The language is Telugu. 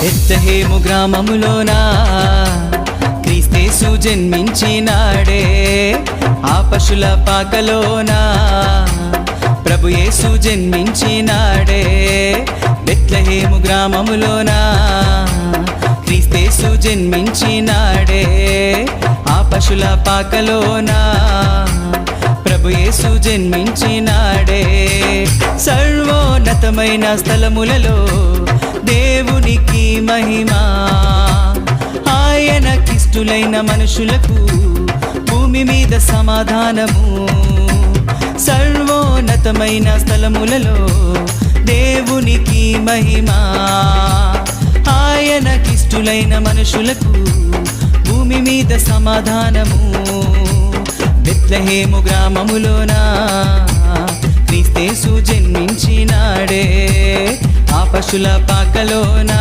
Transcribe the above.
బెత్లెహేము గ్రామములోనా క్రీస్తేసు జన్మించినాడే. ఆ పశుల పాకలోనా ప్రభు యేసు జన్మించినాడే. బెత్లెహేము గ్రామములోనా క్రీస్తేసు జన్మించినాడే. ఆ పశుల పాకలోనా ప్రభు యేసు జన్మించినాడే. సర్వోన్నతమైన స్థలములలో దేవునికి మహిమ, ఆయనకిష్టులైన మనుషులకు భూమి మీద సమాధానము. సర్వోన్నతమైన స్థలములలో దేవునికి మహిమ, ఆయనకిష్టులైన మనుషులకు భూమి మీద సమాధానము. బెత్లెహేము గ్రామములోనా క్రీస్తేసు జన్మించినాడే. ఆ పశుల పాకలోనా